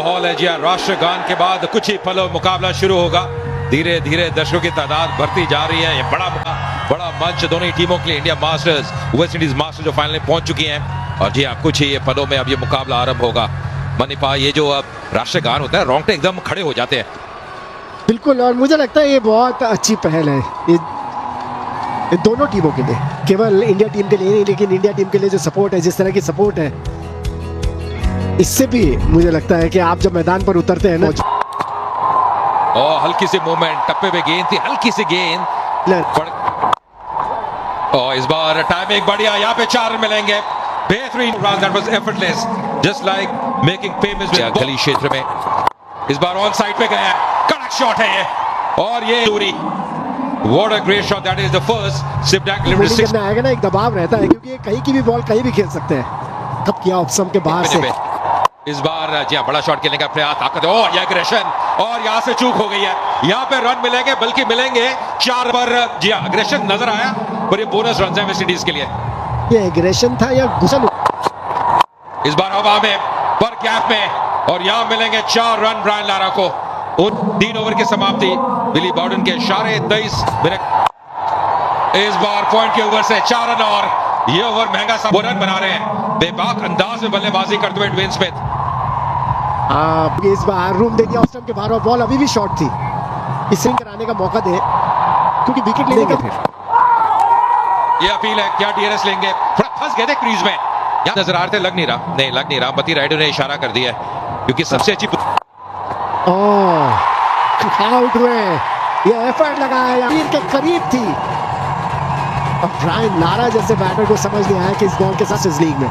माहौल है जी। राष्ट्रगान के बाद कुछ ही पलों मुकाबला शुरू होगा। धीरे धीरे दर्शकों की तादाद बढ़ती जा रही है। ये बड़ा मंच दोनों ही टीमों के लिए। India masters, West Indies masters जो फाइनल में पहुंच चुकी हैं। और जी हाँ, कुछ ही पलों में अब ये मुकाबला आरंभ होगा। मनीपा, ये जो अब राष्ट्रगान होता है, रोंगटे एकदम खड़े हो जाते हैं। बिल्कुल, और मुझे लगता है ये बहुत अच्छी पहल है ये दोनों टीमों के लिए, केवल इंडिया टीम के लिए नहीं, लेकिन इंडिया टीम के लिए जो सपोर्ट है, जिस तरह की सपोर्ट है, इससे भी मुझे लगता है कि आप जब मैदान पर उतरते हैं ना। और हल्की सी मूवमेंट, टप्पे पे गेंद थी, हल्की सी गेंद। और इस बार टाइमिंग बढ़िया, यहाँ पे 4 रन मिलेंगे। बेहतरीन run, that was effortless, just like making famous गली क्षेत्र में। इस बार ऑन साइड पे गया, कड़क शॉट है ये, और ये दूरी। What a great shot, that is the first Sibdak limited 6 करना आएगा ना, एक दबाव रहता है, क्योंकि कहीं की भी बॉल कहीं भी खेल सकते हैं। कब किया ऑप्शन के बाहर से। इस बार जी बड़ा शॉट खेलने का प्रयास, ताकत है। ओह, ये एग्रेशन, और यहाँ से चूक हो गई है। यहाँ पे रन मिलेंगे, बल्कि मिलेंगे 4 पर। जी एग्रेशन नजर आया, पर ये बोनस रन है वेस्ट इंडीज के लिए। ये एग्रेशन था या गुस्सा? इस बार हवा में, पर गैप में, और यहाँ मिलेंगे 4 रन ब्रायन लारा को। 3 ओवर की समाप्ति, बिली बॉर्डन के इशारे 23 मिनट। इस बार पॉइंट के ओवर से 4 रन, और ये ओवर महंगा सा रन बना रहे हैं। बेबाक अंदाज में बल्लेबाजी करते हुए ड्वेन स्मिथ। इस बार रूम दे दिया ऑफ स्टंप के बाहर, और बॉल अभी भी शॉर्ट थी। स्विंग कराने का मौका दे, क्योंकि विकेट लेने का। ये अपील है, क्या डीआरएस लेंगे? थोड़ा फंस गए थे क्रीज में, यहाँ नजर आ रहे थे, लग नहीं रहा। मती राइडर ने इशारा कर दिया है, क्योंकि सबसे अच्छी आउट हुए। ये एफर्ट लगाया, तीर के करीब थी, और ब्रायन लारा जैसे बैटर को समझ नहीं आया कि इस बॉल के साथ इस लीग में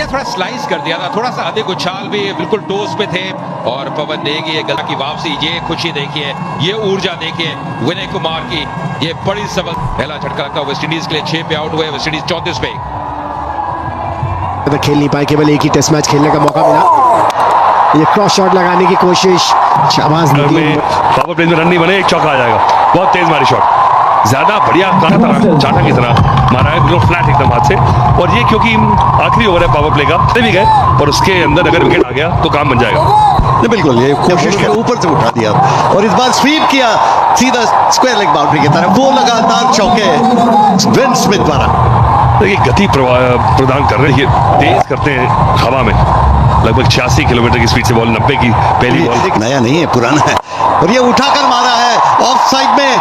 थोड़ा स्लाइस कर दिया था, थोड़ा सा अधिक उछाल भी, बिल्कुल टोस पे थे। और पवन नेगी ये गला की वापसी, ये खुशी देखिए, ये ऊर्जा देखिए विनय कुमार की, ये बड़ी सबक। पहला झटका लगता है वेस्ट इंडीज के लिए। 6 पे आउट हुए वेस्ट इंडीज, 34 पे। खेल नहीं पाए, केवल एक ही टेस्ट मैच खेलने का मौका मिला। ये क्रॉस शॉट लगाने की कोशिश, शाबाश। पावर प्ले में रन नहीं बने, एक चौका आ जाएगा। बहुत तेज मारी शॉट, ज्यादा बढ़िया चाटा की तरह मारा है, बिल्कुल फ्लैट एकदम हाथ से। और ये क्योंकि आखिरी ओवर है पावर प्ले का, भी गए, और उसके अंदर अगर विकेट आ गया तो काम बन जाएगा। बिल्कुल, ये कोशिश के ऊपर से उठा दिया, और इस बार स्वीप किया सीधा स्क्वायर लेग बाउंड्री की तरफ। वो लगातार चौके ड्वेन स्मिथ द्वारा। देखिए गति प्रदान कर रहे हैं, तेज करते हैं हवा में। लगभग 86 किलोमीटर की स्पीड से बॉल, 90 की पहली बॉल। नया नहीं है, पुराना है, और ये उठाकर मारा है ऑफ साइड में,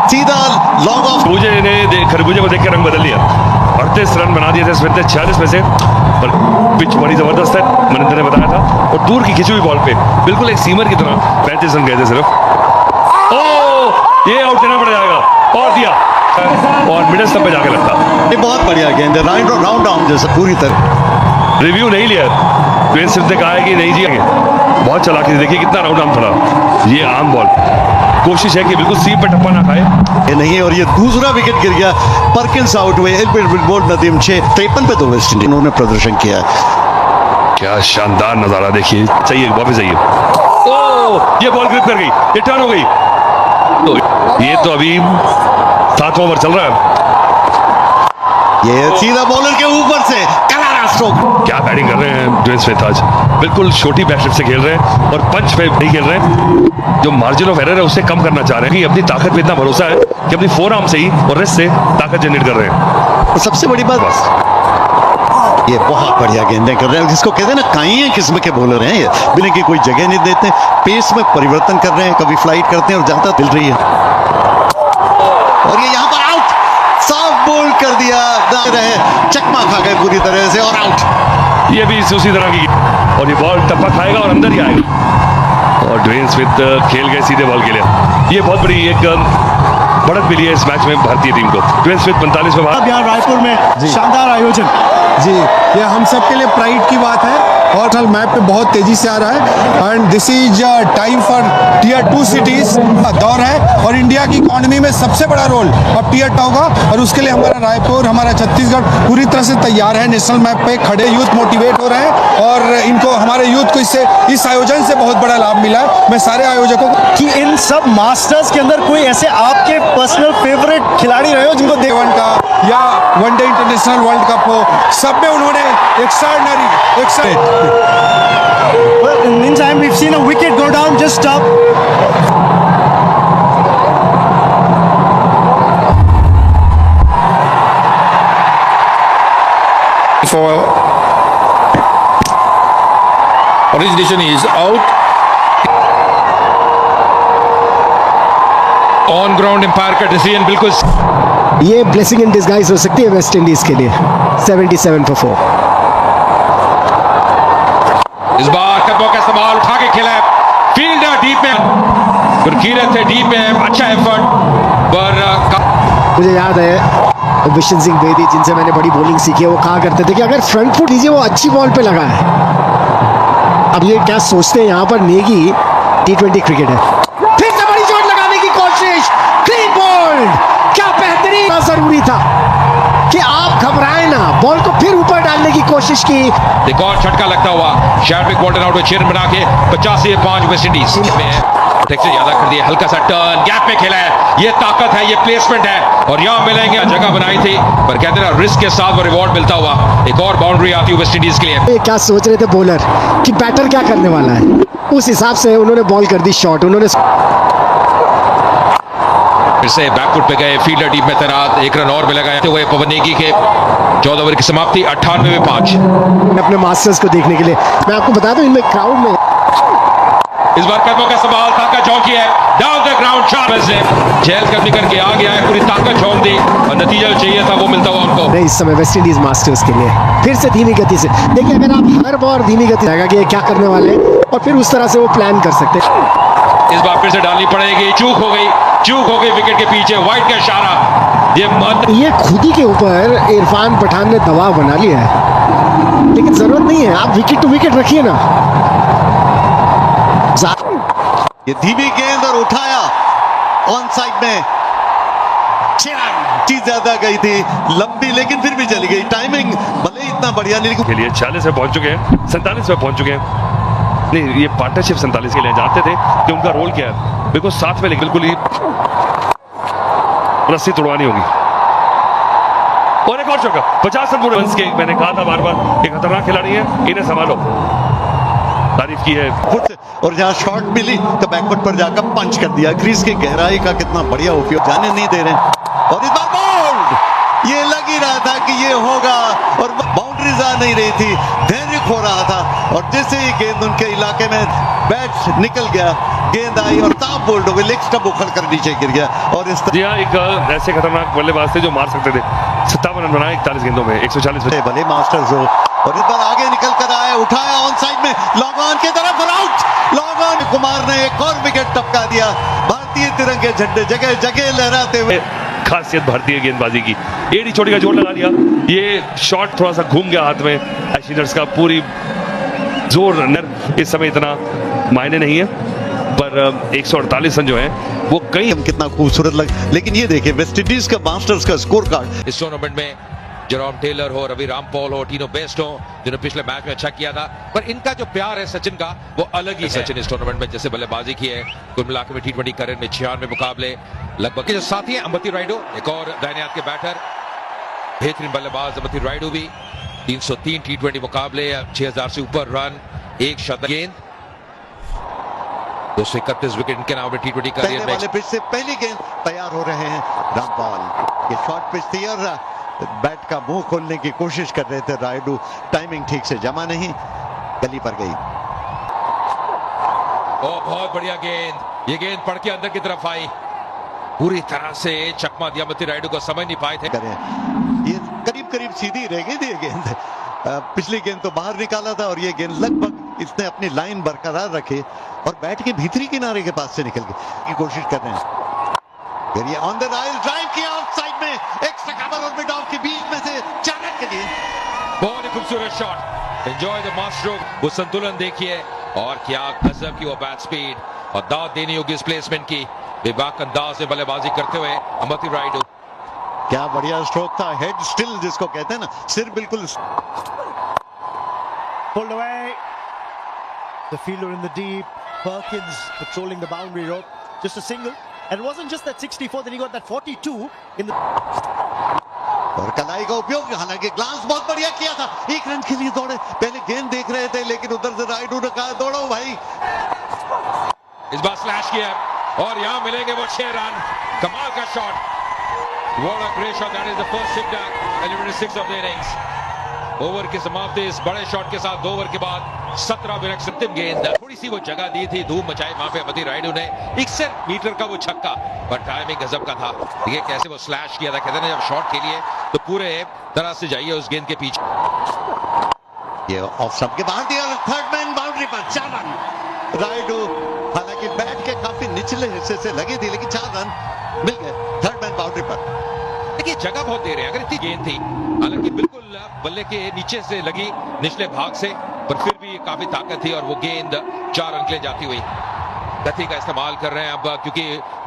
सीधा लॉन्ग ऑफ। खरबूजे को देख के रंग बदल लिया। 38 रन बना दिए थे स्मिथ ने 46 में से, पर पिच बड़ी जबरदस्त है, मनिंदर ने बताया था। और दूर की खिंची हुई बॉल पे बिल्कुल एक सीमर की तरह 35 रन गए थे सिर्फ। ओह, ये आउट देना पड़ जाएगा, और दिया, और मिडिल स्टंप पे जाके लगता। ये बहुत बढ़िया गेंद है, राउंड डाउन जैसा पूरी तरह। रिव्यू नहीं लिया, ड्वेन स्मिथ ने कहा है कि नहीं जिएंगे। बहुत चालाकी थी, देखिए कितना राउंड आम थोड़ा। ये आम बॉल, कोशिश है कि बिल्कुल सीप पे टप्पा ना खाए। ये नहीं, और ये दूसरा विकेट गिर गया। परकिंस आउट हुए, बोल्ड नदीम 6-53 पे तो वेस्ट इंडीज उन्होंने प्रदर्शन किया। क्या शानदार नजारा देखिए। चाहिए वापस जाइए। ओह, ये बॉल ग्रिप कर गई, ये टर्न हो गई। तो ये तो अभी 7वां ओवर चल रहा है। ये सीधा बॉलर के ऊपर से करारा स्ट्रोक। क्या बैटिंग कर रहे हैं ड्वेन स्मिथ आज, बिल्कुल छोटी बैटस्लिप से खेल रहे हैं, और पंच पे नहीं खेल रहे हैं। जो मार्जिन ऑफ एरर है उसे कम करना चाह रहे हैं, कि अपनी ताकत पे इतना भरोसा है कि अपनी फोर आर्म से ही और रिस्ट से ताकत जनरेट कर रहे हैं। और सबसे बड़ी बात, बस ये बहुत बढ़िया गेंदें कर रहे हैं, जिसको कहते हैं ना, काइए किस्म के बॉलर हैं ये, बिना की कोई जगह नहीं देते, पेस में परिवर्तन कर रहे हैं, कभी फ्लाइट करते हैं और ज्यादा मिल रही है। और ये यहाँ पर आउट, साफ बोल्ड कर दिया, रहे चकमा खा गए पूरी तरह से, और आउट। ये भी उसी तरह की, और ये बॉल टप्पा खाएगा और अंदर ही आएगा। और ड्वेन स्मिथ खेल गए सीधे बॉल के लिए। ये बहुत बड़ी एक बढ़त मिली है इस मैच में भारतीय टीम को। ड्वेन स्मिथ 45 में बिहार रायपुर में शानदार आयोजन जी, ये हम सब के लिए प्राइड की बात है, और मैप पे बहुत तेजी से आ रहा है। And this is time for tier 2 cities का दौर है, और इंडिया की इकोनॉमी में सबसे बड़ा रोल अब टीयर 2 का, और उसके लिए हमारा रायपुर, हमारा छत्तीसगढ़ पूरी तरह से तैयार है। नेशनल मैप पे खड़े यूथ मोटिवेट हो रहे हैं, और इनको, हमारे यूथ को इस आयोजन से बहुत बड़ा लाभ मिला है। मैं सारे आयोजकों को कि इन सब मास्टर्स के अंदर कोई ऐसे आपके पर्सनल फेवरेट खिलाड़ी रहे हो जिनको देवन का या वनडे इंटरनेशनल वर्ल्ड कप हो, सब में उन्होंने extraordinary means I just up. For origination is out. On ground umpire का डिसीजन बिल्कुल ये ब्लेसिंग इन डिस्गाइज हो सकती है वेस्ट इंडीज के लिए। 77 for 4। इस बार कदमों का इस्तेमाल उठा के खेला है फील्डर डीप में, गुरकीरत है डीप में, अच्छा एफर्ट पर मुझे याद है विशन सिंह बेदी जिनसे मैंने बड़ी बॉलिंग सीखी है, वो कहा करते थे कि अगर फ्रंट फुट लीजिए वो अच्छी बॉल पे लगा है। अब ये क्या सोचते हैं यहाँ पर, नेगी T20 क्रिकेट है, फिर से बड़ी चोट लगाने की कोशिश, क्लीन बॉल, क्या बेहतरीन, जरूरी था कि आप घबराएं ना, बॉल को फिर ऊपर डालने की कोशिश की। एक और झटका लगता हुआ शैडविक बोल्टन आउट चेयर बना के 85 वेस्ट इंडीज में से ज्यादा कर दिया, हल्का सा टर्न गैप में खेला है, ये ताकत है, ये प्लेसमेंट है और यहां मिलेंगे, जगह बनाई थी पर कहते हैं रिस्क के साथ वो रिवॉर्ड मिलता हुआ एक और बाउंड्री आती है वेस्ट इंडीज के लिए। ये क्या सोच रहे थे बॉलर कि बैटर क्या करने वाला है, उस हिसाब से उन्होंने बॉल कर दी शॉट। उन्होंने फिर से बैकफुट पे गए, फील्डर डीप में तैनात, एक रन और मिलेगा हुए पवन नेगी के 14 ओवर की समाप्ति 98 अपने मास्टर्स को देखने के लिए। मैं आपको बता दूं इनमें क्राउड में इस बार कदमों का सवाल, ताकत झोंकी है, डाउन द ग्राउंड शॉट से चहल कदमी करके आ गया है, पूरी ताकत झोंक दी और नतीजा जो चाहिए था वो मिलता हुआ उनको। नहीं, इस समय वेस्ट इंडीज मास्टर्स के लिए फिर से धीमी गति से देखिए, अगर आप हर बार धीमी गति रहेगा कि ये क्या करने वाले हैं और फिर उस तरह से वो प्लान कर सकते हैं। इस बार फिर से डालनी पड़ेगी, चूक हो गई विकेट के पीछे, वाइट का इशारा, ये खुद ही के ऊपर इरफान पठान ने दबाव बना लिया है, लेकिन जरूरत नहीं है, आप विकेट टू विकेट रखिए ना। ये धीमी गेंद और उठाया ऑन साइड में, 6 रन चीज ज्यादा गई थी लंबी, लेकिन फिर भी चली गई, टाइमिंग भले ही इतना बढ़िया नहीं, लेकिन के लिए 46 में पहुंच चुके हैं, 47 में पहुंच चुके हैं। नहीं, ये पार्टनरशिप 47 के लिए जानते थे कि उनका रोल क्या है, बिल्कुल साथ में, लेकिन बिल्कुल ही रस्सी तोड़वानी होगी। और एक और चौका, 50 रन पूरे के, मैंने कहा था बार बार, एक खतरनाक खिलाड़ी है, इन्हें संभालो, तारीफ की है। और जहां शॉट मिली तो बैकफुट पर जाकर पंच कर दिया, क्रीज की गहराई का कितना बढ़िया उपयोग, जाने नहीं दे रहे। और इस बार बोल्ड, ये लग ही रहा था कि ये होगा और बाउंड्रीज आ नहीं रही थी, धैर्य खो रहा था और जैसे ही गेंद उनके इलाके में बैट निकल गया, गेंद आई और ताप बोल्ड हो गई, लेग स्टंप उखड़ कर नीचे गिर गया। और इस तरह एक ऐसे खतरनाक बल्लेबाज थे जो मार सकते थे, 57 रन बनाए 41 गेंदों में, 140 भले मास्टर्स हो। और इस बार आगे निकल कर आया, उठाया ऑन साइड में, लॉन्ग ऑन की तरफ और आउट। लॉन्ग ऑन, कुमार ने एक और विकेट टपका दिया, भारतीय तिरंगे झंडे जगह जगह लहराते हुए। खासियत भारतीय गेंदबाजी की, एड़ी छोटी का जोर लगा लिया, ये शॉट थोड़ा सा घूम गया हाथ में एशियनर्स का, पूरी जोर नर इस समय इतना मायने नहीं है, पर 148 रन जो है वो कहीं कितना खूबसूरत लग, लेकिन ये देखिए वेस्ट इंडीज का मास्टर्स का स्कोर कार्ड। इस टूर्नामेंट में जेरोम टेलर हो, रवि रामपॉल हो, टीनो बेस्ट हो, जिन्होंने पिछले मैच में अच्छा किया था, पर इनका जो प्यार है सचिन का वो अलग ही है। सचिन इस टूर्नामेंट में जैसे बल्लेबाजी की है, कुल मिलाकर में T20 करियर में 96 मुकाबले लगभग। जो साथी है अंबती रायडू, एक और दाहिने हाथ के बैटर, बेहतरीन बल्लेबाज अंबती रायडू भी, 303 T20 मुकाबले, 6000 से ऊपर रन, एक शतक, गेंद 231 विकेट इनके नाम में T20 करियर में। पिच से पहली गेंद तैयार हो रहे हैं रामपाल, ये शॉर्ट पिच थी और बैट का मुंह खोलने की कोशिश कर रहे थे रायडू, टाइमिंग ठीक से जमा नहीं, गली पर गई। बहुत बढ़िया गेंद, ये गेंद पड़ के अंदर की तरफ आई, पूरी तरह से चकमा दिया अंबती रायडू को, समझ नहीं पाए थे। ये करीब करीब सीधी रह गई थी ये गेंद, पिछली गेंद तो बाहर निकाला था और ये गेंद लगभग इसने अपनी लाइन बरकरार रखी और बैट के भीतरी किनारे के पास से निकल गई की कोशिश कर रहे हैं। फिर ये ऑन द राइल ड्राइव किया ऑफ साइड में, एक्स्ट्रा कवर और मिड ऑफ के बीच में से 4 रन के लिए। बहुत ही खूबसूरत shot, enjoy the mass stroke, वो संतुलन देखिए और क्या गजब की वो बैट स्पीड, और दाद देनी होगी इस प्लेसमेंट की, बेबाक अंदाज में बल्लेबाजी करते हुए अंबती रायडू। क्या बढ़िया स्ट्रोक था, हेड स्टिल जिसको कहते हैं ना, सिर बिल्कुल। Pulled away. The fielder in the deep. Perkins patrolling the boundary rope. Just a single. And it wasn't just that 64, then he got that 42 in the. और कलाई का उपयोग, हालांकि ग्लांस बहुत बढ़िया किया था, 1 रन के लिए दौड़े, पहले गेंद देख रहे थे लेकिन उधर से रायडू ने कहा दौड़ो भाई। इस बार स्लैश किया और यहां मिलेंगे वो 6 रन। कमाल का shot, what a great shot, that is the first six eliminated 6 of the innings. Over की समाप्ति इस बड़े शॉट के साथ 2 ओवर के बाद 17 विकेट। अंतिम गेंद थोड़ी सी वो जगह दी थी, धूम मचाई वहां पे अवधि रायडू ने। 61 मीटर का वो छक्का, पर टाइमिंग गजब का था। देखिए कैसे वो स्लैश किया था, कहते हैं जब शॉट खेलिए तो पूरे तरह से जाइए उस गेंद के पीछे। ये ऑफ स्टंप के बाहर दिया, थर्ड मैन बाउंड्री पर 4 रन। रायडू हालांकि बैट के काफी निचले हिस्से से लगी थी, लेकिन 4 रन मिल गए थर्ड मैन बाउंड्री पर। देखिए जगह बहुत दे रहे हैं, अगर इतनी गेंद थी, हालांकि बिल्कुल बल्ले के नीचे से लगी निचले भाग से, पर फिर भी काफी ताकत थी और वो गेंद 4 रन के लिए जाती हुई। गति का इस्तेमाल कर रहे हैं अब, क्योंकि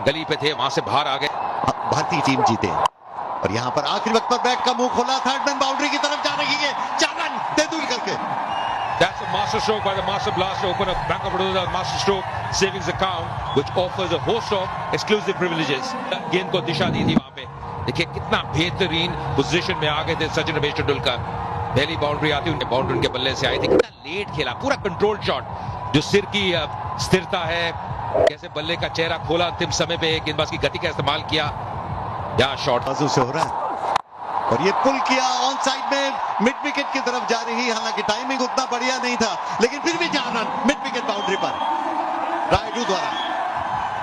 गली पे थे, वहां से बाहर आ गए। भारतीय टीम जीते और यहां पर आखिरी वक्त पर बैट का मुंह खोला, थर्ड मैन बाउंड्री की तरफ जा रही है, 4 रन तेंदुलकर के। That's a master stroke by the master blaster to open up Bank of Baroda master stroke savings account, which offers a host of exclusive privileges. गेंद को दिशा दी थी वहां पे। देखिए कितना बेहतरीन पोजीशन में आ गए थे सचिन रमेश तेंदुलकर। पहली बाउंड्री आती उनके बाउंड्री उनके बल्ले से आई थी, कितना लेट खेला, पूरा कंट्रोल शॉट, जो सिर की स्थिरता है, कैसे बल्ले का चेहरा खोला अंतिम समय पे, गेंदबाज की गति का इस्तेमाल किया। यहाँ शॉट बाजू से हो रहा है और ये पुल किया ऑन साइड में, मिड विकेट की तरफ जा रही। हालांकि टाइमिंग उतना बढ़िया नहीं था, लेकिन फिर भी 4 रन मिड विकेट बाउंड्री पर रायडू द्वारा।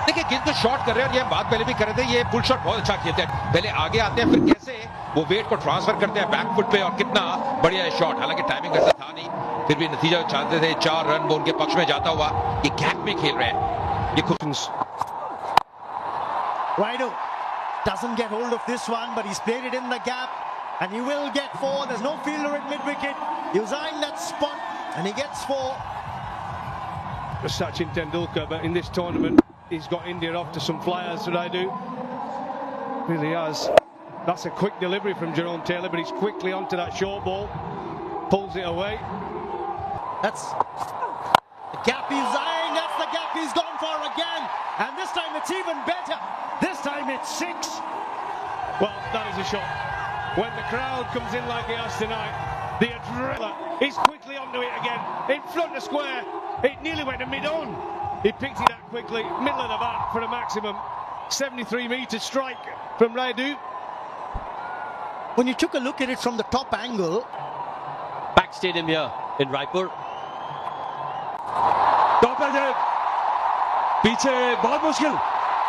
देखिए गेंद को शॉट कर रहे हैं और ये बात पहले भी कर रहे थे, ये पुल शॉट बहुत अच्छा खेलते हैं, पहले आगे आते हैं, फिर कैसे वो वेट को ट्रांसफर करते हैं बैक फुट पे, और कितना बढ़िया है शॉट। हालांकि टाइमिंग वैसा था नहीं, फिर भी नतीजा चाहते थे, 4 रन वो उनके पक्ष में जाता हुआ। ये गैप में खेल रहे हैं, ये खुद Raidu doesn't get hold of this one, but he's played it in the gap, and he will get 4. There's no fielder at mid-wicket. He was eyeing that spot, and he gets 4. Sachin Tendulkar, but in this tournament, he's got India off to some flyers, Raidu. Really has. That's a quick delivery from Jerome Taylor, but he's quickly onto that short ball, pulls it away. That's the gap he's eyeing. That's the gap he's gone for again, and this time it's even better. This time it's 6. Well, that is a shot. When the crowd comes in like it has tonight, the adrenaline, he's quickly onto it again, in front of square. It nearly went to mid-on. He picked it up quickly, middle of the bat for a maximum 73-meter strike from Raidu. When you took a look at it from the top angle, Packed stadium here in Raipur. Top edge है, पीछे बहुत मुश्किल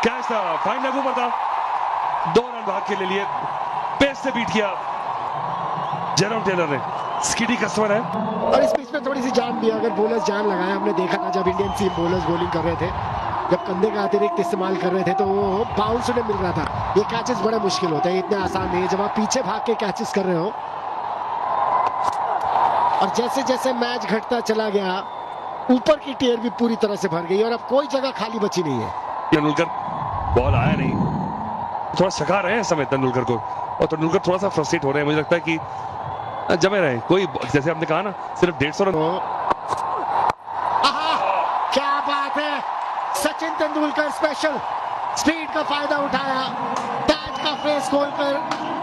catch था, fine leg ऊपर था, 2 run भाग के ले लिए, पेस से बीट किया जेरोम टेलर ने। स्किडी कस्टमर है और इस पिच में थोड़ी सी जान भी है, अगर बॉलर्स जान लगाए, हमने देखा था जब इंडियन टीम बॉलर्स बॉलिंग कर रहे थे, जब कंधे का अतिरिक्त इस्तेमाल कर रहे थे तो वो बाउंस उन्हें मिल रहा था। ये कैचेस बड़े मुश्किल होते हैं, इतने आसान नहीं है जब आप पीछे भाग के कैचेस कर रहे हो। और जैसे जैसे मैच घटता चला गया, ऊपर की टियर भी पूरी तरह से भर गई और अब कोई जगह खाली बची नहीं है। तेंदुलकर बॉल आया नहीं, थोड़ा सका रहे हैं इस समय तेंदुलकर को, और तेंदुलकर थोड़ा सा फ्रस्ट्रेट हो रहे हैं, मुझे लगता है कि जमे रहे कोई, जैसे आपने कहा ना, सिर्फ 150 रन। क्या बात है, सचिन तेंदुलकर स्पेशल, स्पीड का फायदा उठाया, बैट का फेस खोलकर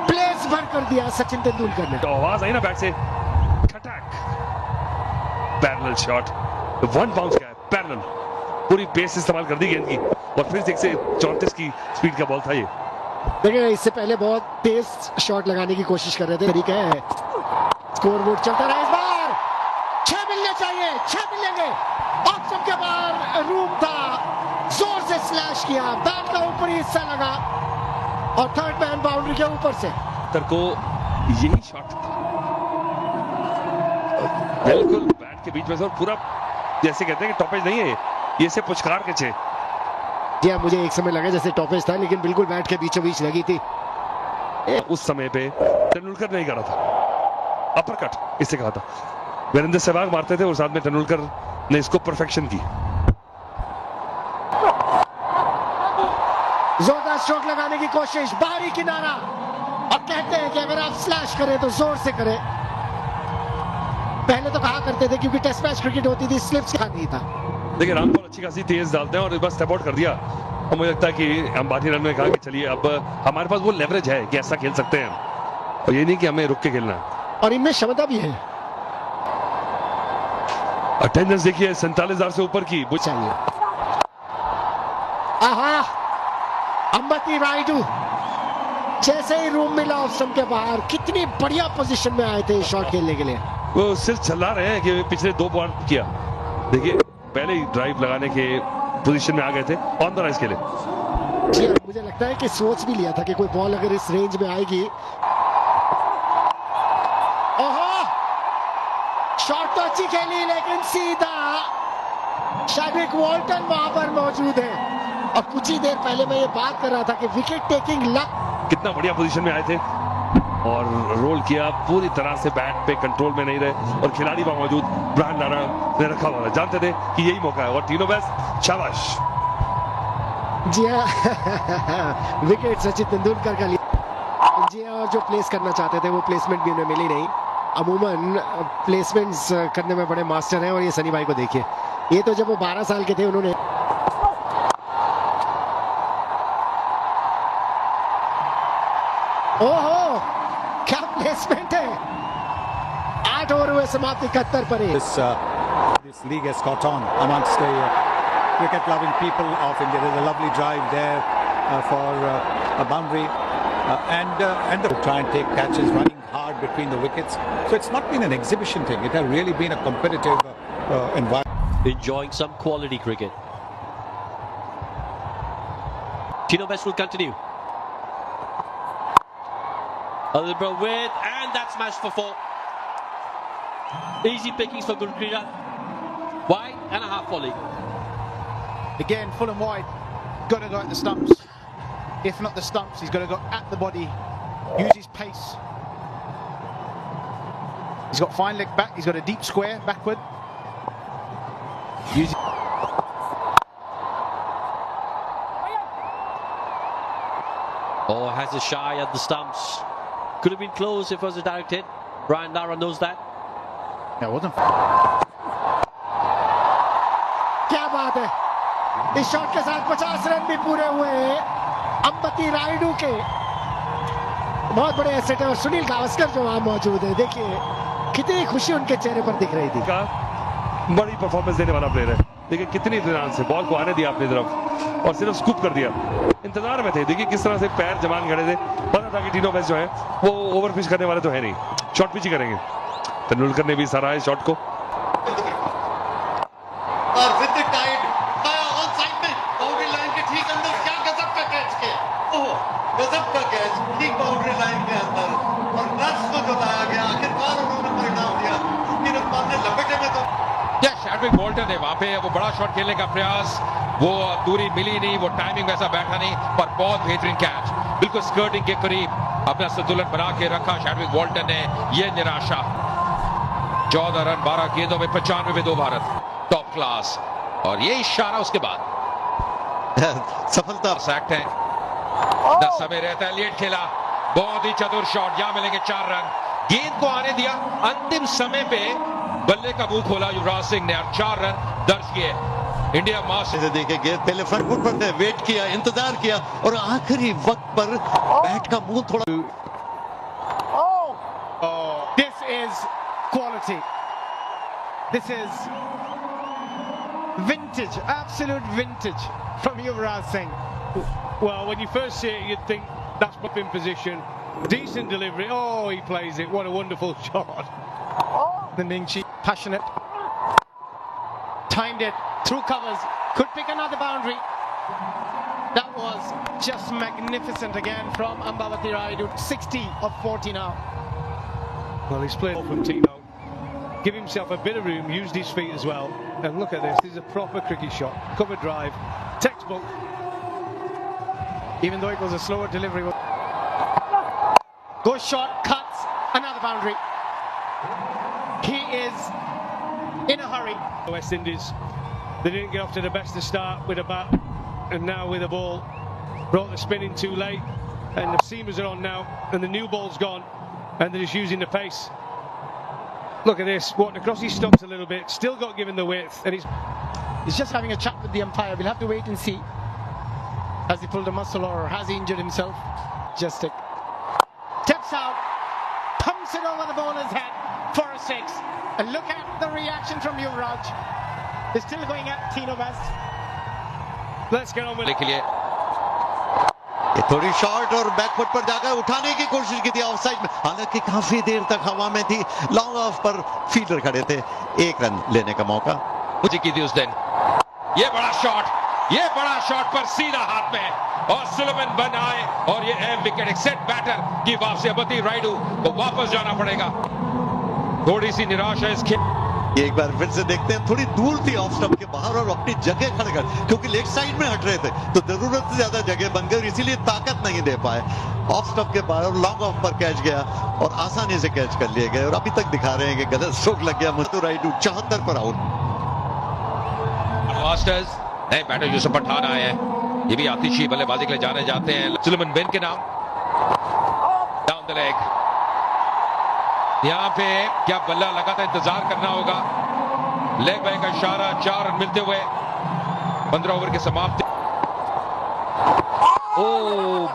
प्लेस भर कर दिया सचिन तेंदुलकर ने। तो आवाज आई ना बैट से, खटक, पैरेलल शॉट, 1 बाउंस का है, पैरेलल, पूरी पेस इस्तेमाल कर दी गेंद की, और फिर 134 की स्पीड का बॉल था ये। देखिए इससे पहले बहुत तेज शॉट लगाने की कोशिश कर रहे थे, तरीका है। स्कोरबोर्ड चलता रहा, इस बार 6 मिलने चाहिए, 6 मिलेंगे। ऑप्शन के बाहर रूम था, जोर से स्लैश किया, बैट का ऊपरी हिस्सा लगा और थर्ड मैन बाउंड्री के ऊपर से को यही शॉट था, बिल्कुल बैट के बीच में से, और पूरा जैसे कहते हैं कि टॉपेज नहीं है ये से पुचकार के छे। जी हाँ, मुझे एक समय लगा जैसे टॉपेज था, लेकिन बिल्कुल बैट के बीचों बीच लगी थी। उस समय पे तेंदुलकर नहीं करा था, अपरकट इसे कहा था, वीरेंद्र सहवाग मारते थे और साथ में तेंदुलकर ने इसको परफेक्शन की। जोरदार स्ट्रोक लगाने की कोशिश, बाहरी किनारा, और कहते हैं कि अगर आप स्लैश करें तो जोर से करें। पहले तो कहा करते थे क्योंकि टेस्ट मैच क्रिकेट होती थी, स्लिप्स का नहीं था। देखिए रामपाल अच्छी खासी तेज डालते हैं और इस बार स्टेप आउट कर दिया, और मुझे लगता है कि अंबानी रन में कहा कि चलिए अब हमारे पास वो लेवरेज है कि ऐसा खेल सकते हैं, और ये नहीं कि हमें रुक के खेलना है, और इनमें क्षमता भी है। अटेंडेंस देखिए 47,000 से ऊपर की, चाहिए अंबती रायडू जैसे ही रूम मिला ऑफ स्टंप के बाहर, कितनी बढ़िया पोजीशन में आए थे शॉट खेलने के लिए। वो सिर्फ चला रहे हैं कि पिछले 2 बॉल किया, देखिए पहले ही ड्राइव लगाने के पोजीशन में आ गए थे ऑन द राइज के लिए। जी मुझे लगता है कि सोच भी लिया था कि कोई बॉल अगर इस रेंज में आएगी। ओहो, शॉट तो अच्छी खेली लेकिन सीधा शैड्विक वॉल्टन वहां पर मौजूद है। और कुछ ही देर पहले मैं ये बात कर रहा था कि विकेट टेकिंग लक। कितना बढ़िया पोजीशन में आए थे और रोल किया, पूरी तरह से बैट पे कंट्रोल में नहीं रहे और खिलाड़ी वहां मौजूद ब्रायन लारा ने रखा हुआ था, जानते थे कि यही मौका है। और तीनों बेस्ट, शाबाश। जी हाँ विकेट सचिन तेंदुलकर का लिया। जी हाँ, और जो प्लेस करना चाहते थे वो प्लेसमेंट भी उन्हें मिली नहीं। अमूमन प्लेसमेंट्स करने में बड़े मास्टर हैं। और ये सनी भाई को देखिए, ये तो जब वो 12 साल के थे उन्होंने ओहो क्या प्लेसमेंट है। 8 ओवर हुए समाप्ति 71 पर। This league has caught on amongst the cricket-loving people of India. There's a lovely drive there for a boundary, and they try and take catches, running hard between the wickets. So it's not been an exhibition thing. It has really been a competitive environment. Enjoying some quality cricket. Tino Best will continue. Alibra with, and that's smashed for 4. Easy pickings for Gurpreet. Wide and a half volley. Again, full and wide. Got to go at the stumps. If not the stumps, he's got to go at the body. Use his pace. He's got fine leg back. He's got a deep square backward. Use. Oh, has a shy at the stumps. Could have been close if it was a direct hit. Brian Lara knows that. Yeah, wasn't. क्या बात है, इस shot के साथ 50 run भी पूरे हुए अंबती रायडू के। बहुत बड़े एसेट है। और सुनील गावस्कर जो वहां मौजूद है, देखिए कितनी खुशी उनके चेहरे पर दिख रही थी। बड़ी परफॉर्मेंस देने वाला प्लेयर है। देखिए कितनी इत्मीनान से बॉल को आने दिया अपनी तरफ और सिर्फ स्कूप कर दिया। इंतजार में थे, देखिए किस तरह से पैर जमान खड़े थे। पता था कि टीनो बेस्ट जो है वो ओवर पिच करने वाले तो है नहीं, शॉर्ट पिच ही करेंगे। तेंदुलकर ने भी सराहा है शॉट को। और with the tide on side में बाउंड्री लाइन के ठीक अंदर, क्या गजब का कैच किया। ओह गजब का कैच, ठीक बाउंड्री लाइन के अंदर और रश को जताया गया। आखिरकार उन्होंने परिणाम दिया। उसकी रफ्तार ने लपेटे में तो शैड्विक वॉल्टन है वहां पे, वो बड़ा शॉट खेलने का प्रयास, वो दूरी मिली नहीं, वो टाइमिंग वैसा बैठा नहीं, पर बहुत बेहतरीन कैच, बिल्कुल स्कर्टिंग के करीब अपना संतुलन बना के रखा शैड्विक वॉल्टन ने। ये निराशा। 14 रन 12 गेंदों में 95 पे 2 भारत, टॉप क्लास। और ये इशारा उसके बाद सफलता सैक्ट है। 10 समय रहता है, लेट खेला, बहुत ही चतुर शॉट, यहां मिलेंगे 4 रन। गेंद को आने दिया, अंतिम समय पे बल्ले का मुंह खोला युवराज सिंह ने और 4 रन दर्ज किए। इंडिया मास्टर्स देखे गेंद पहले फ्रंट फुट पर थे, वेट किया, इंतजार किया और आखिरी वक्त पर बैट का मुंह थोड़ा। This is quality. This is vintage, absolute vintage from Yuvraj Singh. Well, when you first see it, you'd think that's up in position. Decent delivery. Oh, he plays it. What a wonderful shot. The Ningchi, passionate. Timed it, through covers, could pick another boundary. That was just magnificent again from Ambavati Rayudu. 60 of 40 now. Well, he's played from Tino. Give himself a bit of room, used his feet as well. And look at this. This is a proper cricket shot. Cover drive. Textbook. Even though it was a slower delivery. Goes short, cuts, another boundary. He is in a hurry. West Indies, they didn't get off to the best of start with a bat, and now with a ball, brought the spin in too late, and the seamers are on now, and the new ball's gone, and they're just using the pace. Look at this, walking across his stumps a little bit, still got given the width, and he's just having a chat with the umpire. We'll have to wait and see. Has he pulled a muscle or has he injured himself? Just stick. Tips out, pumps it over the bowler's head for a 6. And look at the reaction from Yuvraj. He's still going at Tino Best. Let's get on with it. के लिए ये थोड़ी short और back foot पर जाकर उठाने की कोशिश की थी ऑफसाइड में, हालांकि काफी देर तक हवा में थी, लॉन्ग ऑफ पर फील्डर खड़े थे, 1 रन लेने का मौका मुझे की थी उस दिन। ये बड़ा शॉट पर सीधा हाथ में और सुलेमान बन आए और ये अहम विकेट। एक सेट बैटर की वापसी, अबती रायडू को वापस जाना पड़ेगा। थोड़ी सी निराश है इस खेल। ये एक बार फिर से देखते हैं, थोड़ी दूर थी ऑफ स्टंप के बाहर और अपनी जगह खड़े कर, क्योंकि लेग साइड में हट रहे थे तो जरूरत से ज्यादा जगह बन गई, इसीलिए ताकत नहीं दे पाए। ऑफ स्टंप के बाहर लॉन्ग ऑफ पर कैच गया और आसानी से कैच कर लिए गए और अभी तक दिखा रहे हैं कि गलत स्ट्रोक लग गया। मुस्तफा रायडू 74 पर आउट। मास्टर्स नए बैटर यूसुफ पठान आए हैं, ये भी आतिशी बल्लेबाजी के लिए जाने जाते हैं। सुलेमान बिन के नाम डाउन द लेग, यहां पे क्या बल्ला लगा था, इंतजार करना होगा। लेग बाय का इशारा, 4 रन मिलते हुए 15 ओवर के समाप्ति। ओ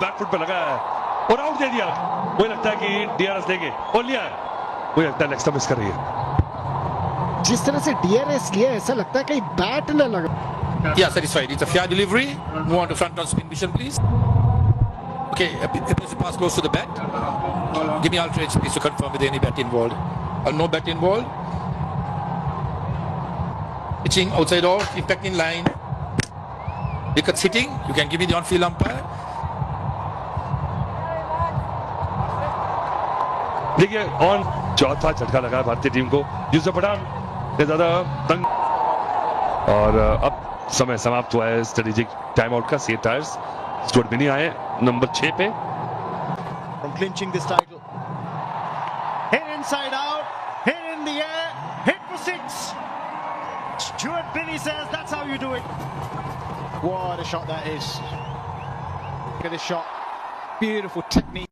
बैकफुट पे लगा है और आउट दे दिया। मुझे लगता है कि डीआरएस देंगे और लिया है, मुझे लगता है नेक्स्ट मिस कर रही है। जिस तरह से डीआरएस लिया, ऐसा लगता है कहीं बैट न लगा। Yeah, satisfied. It's a fair delivery. Move on to front on spin vision, please. Okay, appears to pass close to the bat. Give me alternate please to confirm with any bat involved. No bat involved. Pitching outside off, keep back in line. Wicket sitting. You can give me the on-field umpire. देखिए on चौथा झटका लगा भारतीय team को, यूसुफ पठान ने ज्यादा तंग और अब समय समाप्त हुआ है स्ट्रेटेजिक टाइम आउट का। सेफ टायर्स स्टुअर्ट बिनी आए नंबर 6 पे। From clinching this title. Hit inside out, hit in the air, hit for 6. Stuart Binney says that's how you do it. What a shot that is. Look at this shot. Beautiful technique.